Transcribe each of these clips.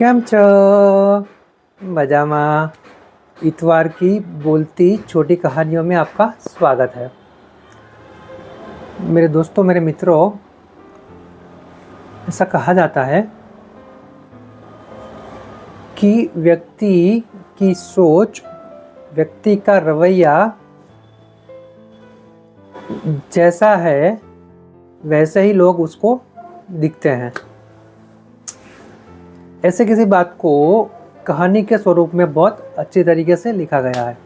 કેમ છો? मजामा। इतवार की बोलती छोटी कहानियों में आपका स्वागत है। मेरे दोस्तों, मेरे मित्रों, ऐसा कहा जाता है कि व्यक्ति की सोच, व्यक्ति का रवैया जैसा है वैसे ही लोग उसको दिखते हैं। ऐसे किसी बात को कहानी के स्वरूप में बहुत अच्छी तरीके से लिखा गया है।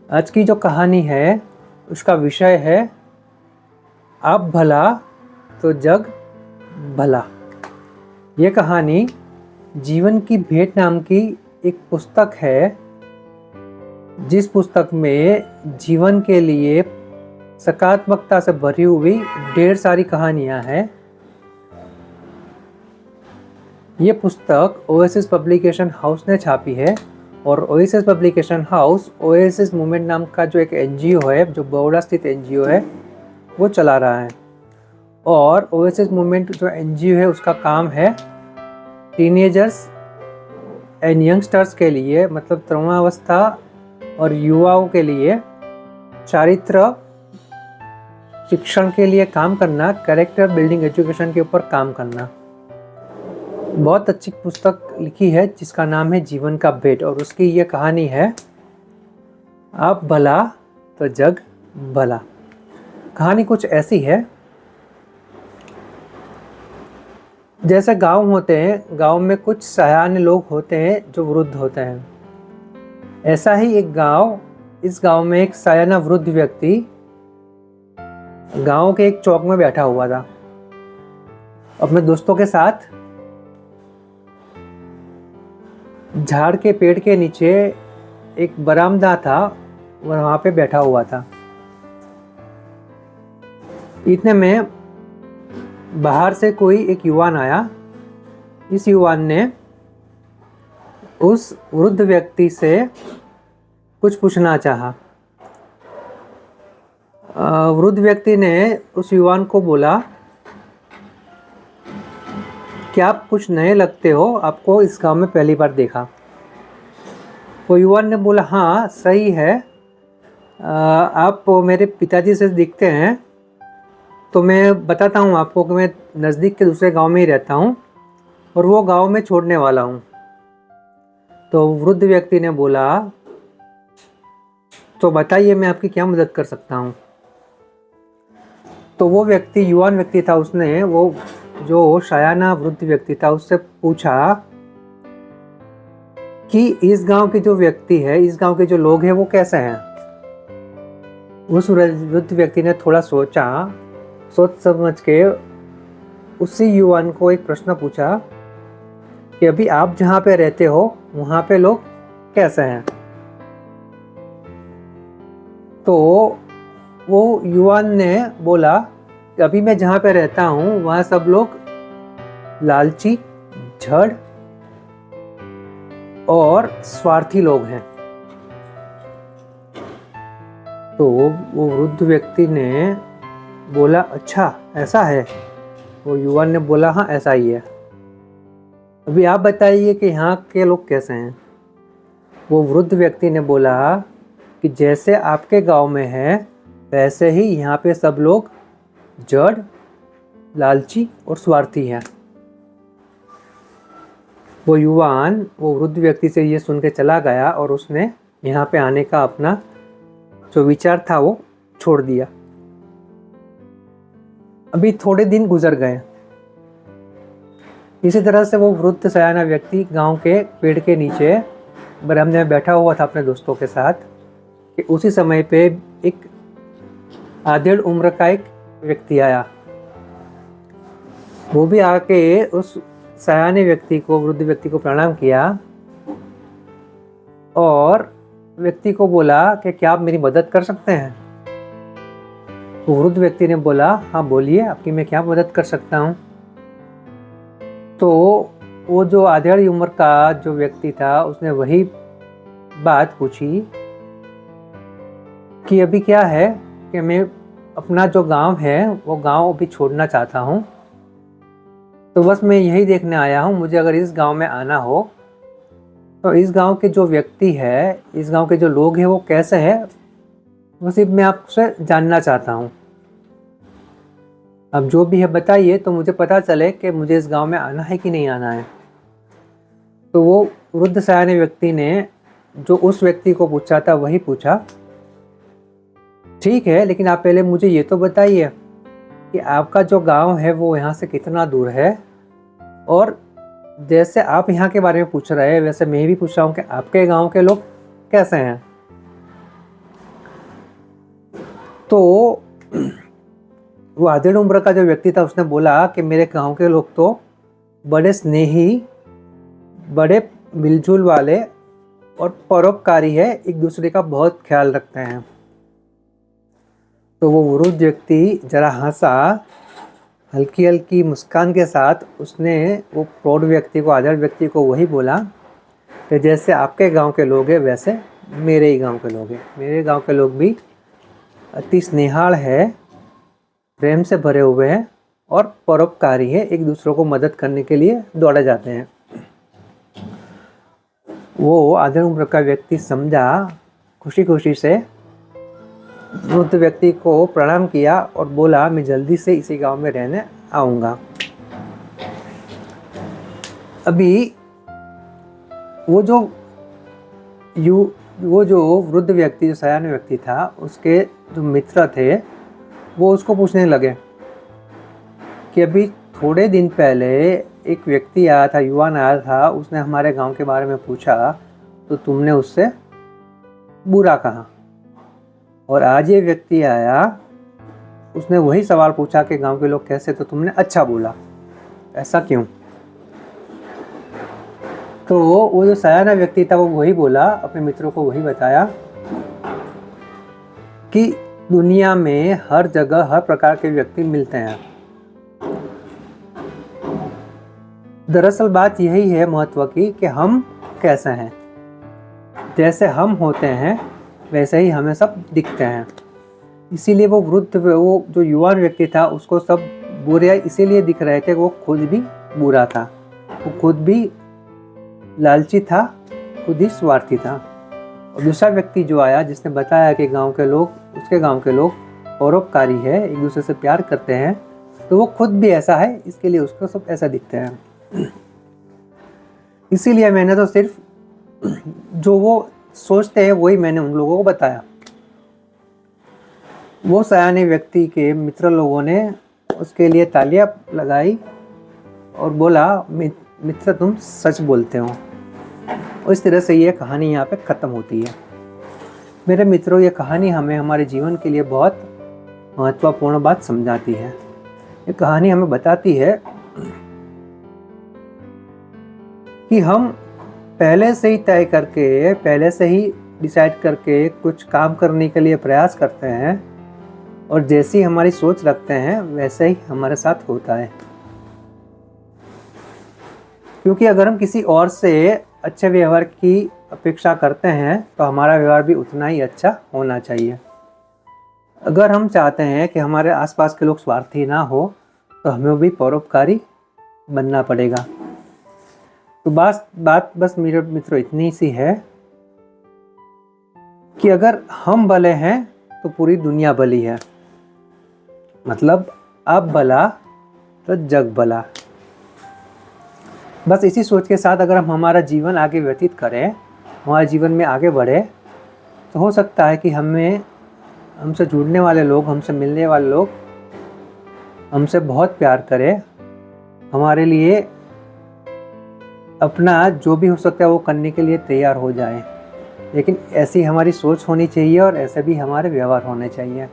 आज की जो कहानी है उसका विषय है आप भला तो जग भला। ये कहानी जीवन की भेंट नाम की एक पुस्तक है, जिस पुस्तक में जीवन के लिए सकारात्मकता से भरी हुई ढेर सारी कहानियां हैं। ये पुस्तक ओएसिस पब्लिकेशन हाउस ने छापी है और oasis publication house oasis movement नाम का जो एक एनजीओ है, जो बड़ौदा स्थित एनजीओ है, वो चला रहा है। और ओएसिस मूवमेंट जो एनजीओ है उसका काम है टीनेजर्स एंड यंगस्टर्स के लिए, मतलब तरुणावस्था और युवाओं के लिए चारित्र शिक्षण के लिए काम करना, कैरेक्टर बिल्डिंग एजुकेशन के ऊपर काम करना। बहुत अच्छी पुस्तक लिखी है जिसका नाम है जीवन का भेंट, और उसकी ये कहानी है आप भला तो जग भला। कहानी कुछ ऐसी है, जैसे गांव होते हैं, गांव में कुछ सयाने लोग होते हैं जो वृद्ध होते हैं। ऐसा ही एक गांव, इस गांव में एक सयाना वृद्ध व्यक्ति गांव के एक चौक में बैठा हुआ था अपने दोस्तों के साथ। झाड़ के पेड़ के नीचे एक बरामदा था, वहां पे बैठा हुआ था। इतने में बाहर से कोई एक युवान आया। इस युवान ने उस वृद्ध व्यक्ति से कुछ पूछना चाहा। वृद्ध व्यक्ति ने उस युवान को बोला कि आप कुछ नए लगते हो, आपको इस गांव में पहली बार देखा। वो युवान ने बोला हाँ सही है, आप मेरे पिताजी से दिखते हैं, तो मैं बताता हूँ आपको कि मैं नज़दीक के दूसरे गांव में ही रहता हूँ और वो गांव में छोड़ने वाला हूँ। तो वृद्ध व्यक्ति ने बोला तो बताइए मैं आपकी क्या मदद कर सकता हूँ। तो वो व्यक्ति, युवान व्यक्ति था, उसने वो जो शायाना वृद्ध व्यक्ति था उससे पूछा कि इस गांव के जो व्यक्ति है, इस गांव के जो लोग हैं वो कैसे हैं। उस वृद्ध व्यक्ति ने थोड़ा सोचा, सोच समझ के उसी युवान को एक प्रश्न पूछा कि अभी आप जहाँ पे रहते हो वहाँ पे लोग कैसे हैं। तो वो युवान ने बोला कि अभी मैं जहाँ पे रहता हूँ वहाँ सब लोग लालची, झड़ और स्वार्थी लोग हैं। तो वो वृद्ध व्यक्ति ने बोला अच्छा ऐसा है। वो युवान ने बोला हाँ ऐसा ही है, अभी आप बताइए कि यहाँ के लोग कैसे हैं। वो वृद्ध व्यक्ति ने बोला कि जैसे आपके गांव में है वैसे ही यहाँ पे सब लोग जड़, लालची और स्वार्थी हैं। वो युवान वो वृद्ध व्यक्ति से ये सुन के चला गया और उसने यहाँ पे आने का अपना जो विचार था वो छोड़ दिया। अभी थोड़े दिन गुजर गए। इसी तरह से वो वृद्ध सयाना व्यक्ति गांव के पेड़ के नीचे बरामदे में बैठा हुआ था अपने दोस्तों के साथ कि उसी समय पे एक आधेड़ उम्र का एक व्यक्ति आया। वो भी आके उस सयाने व्यक्ति को, वृद्ध व्यक्ति को प्रणाम किया और व्यक्ति को बोला कि क्या आप मेरी मदद कर सकते हैं। तो वृद्ध व्यक्ति ने बोला हाँ बोलिए, आपकी मैं क्या मदद कर सकता हूँ। तो वो जो आधेड़ उम्र का जो व्यक्ति था उसने वही बात पूछी कि अभी क्या है कि मैं अपना जो गांव है वो गांव अभी छोड़ना चाहता हूँ, तो बस मैं यही देखने आया हूँ, मुझे अगर इस गांव में आना हो तो इस गांव के जो व्यक्ति है, इस गांव के जो लोग हैं वो कैसे हैं, वो सिर्फ मैं आपसे जानना चाहता हूँ। अब जो भी है बताइए, तो मुझे पता चले कि मुझे इस गांव में आना है कि नहीं आना है। तो वो वृद्ध सयाने व्यक्ति ने जो उस व्यक्ति को पूछा था वही पूछा, ठीक है, लेकिन आप पहले मुझे ये तो बताइए कि आपका जो गांव है वो यहाँ से कितना दूर है, और जैसे आप यहाँ के बारे में पूछ रहे हैं वैसे मैं भी पूछ रहा हूँ कि आपके गांव के लोग कैसे हैं। तो वो आधेड़ उम्र का जो व्यक्ति था उसने बोला कि मेरे गांव के लोग तो बड़े स्नेही, बड़े मिलजुल वाले और परोपकारी है, एक दूसरे का बहुत ख्याल रखते हैं। तो वो वृद्ध व्यक्ति जरा हंसा, हल्की हल्की मुस्कान के साथ उसने वो प्रौढ़ व्यक्ति को, आदर व्यक्ति को वही बोला कि जैसे आपके गांव के लोग हैं वैसे मेरे ही गांव के लोग हैं। मेरे गांव के लोग भी अति स्नेहाल है, प्रेम से भरे हुए हैं और परोपकारी है, एक दूसरों को मदद करने के लिए दौड़े जाते हैं। वो आधे उम्र का व्यक्ति समझा, खुशी खुशी से वृद्ध व्यक्ति को प्रणाम किया और बोला मैं जल्दी से इसी गांव में रहने आऊँगा। अभी वो जो वृद्ध व्यक्ति, जो सयाने व्यक्ति था, उसके जो मित्र थे वो उसको पूछने लगे कि अभी थोड़े दिन पहले एक व्यक्ति आया था, युवान आया था, उसने हमारे गांव के बारे में पूछा तो तुमने उससे बुरा कहा, और आज ये व्यक्ति आया, उसने वही सवाल पूछा कि गांव के लोग कैसे, तो तुमने अच्छा बोला, ऐसा क्यों? तो वो जो सयाना व्यक्ति था वो वही बोला, अपने मित्रों को वही बताया कि दुनिया में हर जगह हर प्रकार के व्यक्ति मिलते हैं। दरअसल बात यही है महत्व की कि हम कैसे हैं। जैसे हम होते हैं वैसे ही हमें सब दिखते हैं। इसीलिए वो जो युवान व्यक्ति था उसको सब बुरे इसीलिए दिख रहे थे, वो खुद भी बुरा था, वो खुद भी लालची था, खुद ही स्वार्थी था। और दूसरा व्यक्ति जो आया, जिसने बताया कि उसके गांव के लोग परोपकारी है, एक दूसरे से प्यार करते हैं, तो वो खुद भी ऐसा है, इसके लिए उसको सब ऐसा दिखते हैं। इसीलिए मैंने तो सिर्फ जो वो सोचते हैं वही मैंने उन लोगों को बताया। वो सयाने व्यक्ति के मित्र लोगों ने उसके लिए तालियां लगाई और बोला मित्र तुम सच बोलते हो। और इस तरह से ये कहानी यहाँ पे ख़त्म होती है। मेरे मित्रों, ये कहानी हमें हमारे जीवन के लिए बहुत महत्वपूर्ण बात समझाती है। ये कहानी हमें बताती है कि हम पहले से ही तय करके, पहले से ही डिसाइड करके कुछ काम करने के लिए प्रयास करते हैं, और जैसी हमारी सोच रखते हैं वैसे ही हमारे साथ होता है। क्योंकि अगर हम किसी और से अच्छे व्यवहार की अपेक्षा करते हैं तो हमारा व्यवहार भी उतना ही अच्छा होना चाहिए। अगर हम चाहते हैं कि हमारे आसपास के लोग स्वार्थी ना हो तो हमें भी परोपकारी बनना पड़ेगा। तो बात बस मेरे मित्रों इतनी सी है कि अगर हम भले हैं तो पूरी दुनिया भली है। मतलब आप भला तो जग भला। बस इसी सोच के साथ अगर हम हमारा जीवन आगे व्यतीत करें, हमारे जीवन में आगे बढ़े, तो हो सकता है कि हमसे जुड़ने वाले लोग, हमसे मिलने वाले लोग हमसे बहुत प्यार करें, हमारे लिए अपना जो भी हो सकता है वो करने के लिए तैयार हो जाए। लेकिन ऐसी हमारी सोच होनी चाहिए और ऐसे भी हमारे व्यवहार होने चाहिए।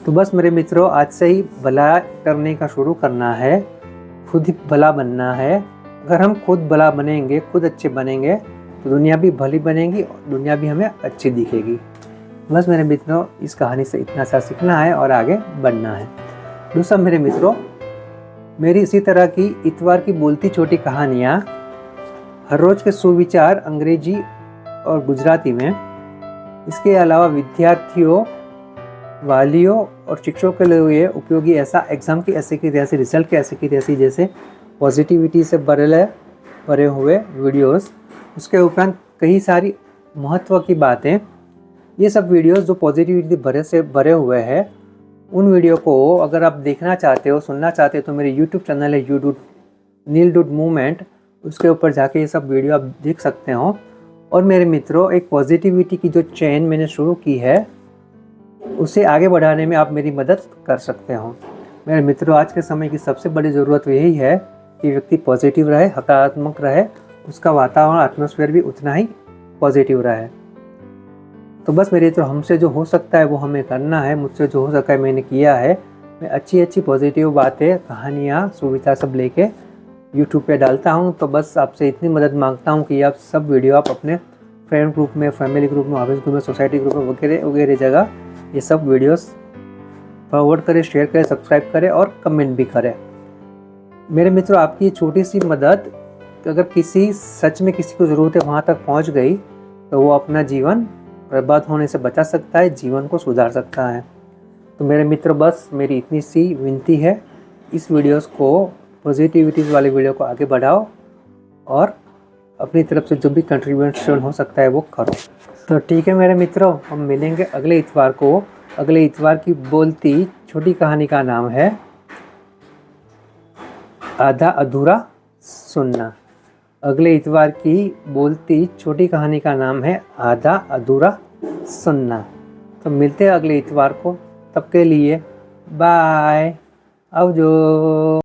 तो बस मेरे मित्रों, आज से ही भला करने का शुरू करना है, खुद ही भला बनना है। अगर हम खुद भला बनेंगे, खुद अच्छे बनेंगे, तो दुनिया भी भली बनेगी और दुनिया भी हमें अच्छी दिखेगी। बस मेरे मित्रों, इस कहानी से इतना सा सीखना है और आगे बढ़ना है। दूसरा मेरे मित्रों, मेरी इसी तरह की इतवार की बोलती छोटी कहानियाँ, हर रोज़ के सुविचार अंग्रेजी और गुजराती में, इसके अलावा विद्यार्थियों वालियों और शिक्षकों के लिए उपयोगी ऐसा एग्ज़ाम की ऐसे की तैसी, रिजल्ट के ऐसे की तैसी, जैसे पॉजिटिविटी से भरे हुए वीडियोस, उसके उपरांत कई सारी महत्व की बातें। ये सब वीडियोस जो पॉजिटिविटी भरे हुए हैं, उन वीडियो को अगर आप देखना चाहते हो, सुनना चाहते हो, तो मेरे यूट्यूब चैनल है नील डूड मूवमेंट, उसके ऊपर जाके ये सब वीडियो आप देख सकते हो। और मेरे मित्रों, एक पॉजिटिविटी की जो चेन मैंने शुरू की है, उसे आगे बढ़ाने में आप मेरी मदद कर सकते हो। मेरे मित्रों, आज के समय की सबसे बड़ी ज़रूरत यही है कि व्यक्ति पॉजिटिव रहे, सकारात्मक रहे, उसका वातावरण, एटमॉस्फेयर भी उतना ही पॉजिटिव रहे। तो बस मेरे तो हमसे जो हो सकता है वो हमें करना है, मुझसे जो हो सका है मैंने किया है। मैं अच्छी पॉजिटिव बातें, कहानियाँ, सुविधा सब लेके यूट्यूब पे डालता हूँ। तो बस आपसे इतनी मदद मांगता हूँ कि आप सब वीडियो आप अपने फ्रेंड ग्रुप में, फैमिली ग्रुप में, ऑफिस ग्रुप में, सोसाइटी ग्रुप में वगैरह वगैरह जगह ये सब वीडियोस फॉरवर्ड करें, शेयर करें, सब्सक्राइब करें और कमेंट भी करें। मेरे मित्रों, आपकी छोटी सी मदद अगर सच में किसी को ज़रूरत है वहाँ तक पहुँच गई, तो वो अपना जीवन बर्बाद होने से बचा सकता है, जीवन को सुधार सकता है। तो मेरे मित्र, बस मेरी इतनी सी विनती है, इस वीडियोस को, पॉजिटिविटीज़ वाले वीडियो को आगे बढ़ाओ और अपनी तरफ से जो भी कंट्रीब्यूशन हो सकता है वो करो। तो ठीक है मेरे मित्रों, हम मिलेंगे अगले इतवार को। अगले इतवार की बोलती छोटी कहानी का नाम है आधा अधूरा सुनना। अगले इतवार की बोलती छोटी कहानी का नाम है आधा अधूरा सुनना। तो मिलते हैं अगले इतवार को, तब के लिए बाय, आवजो।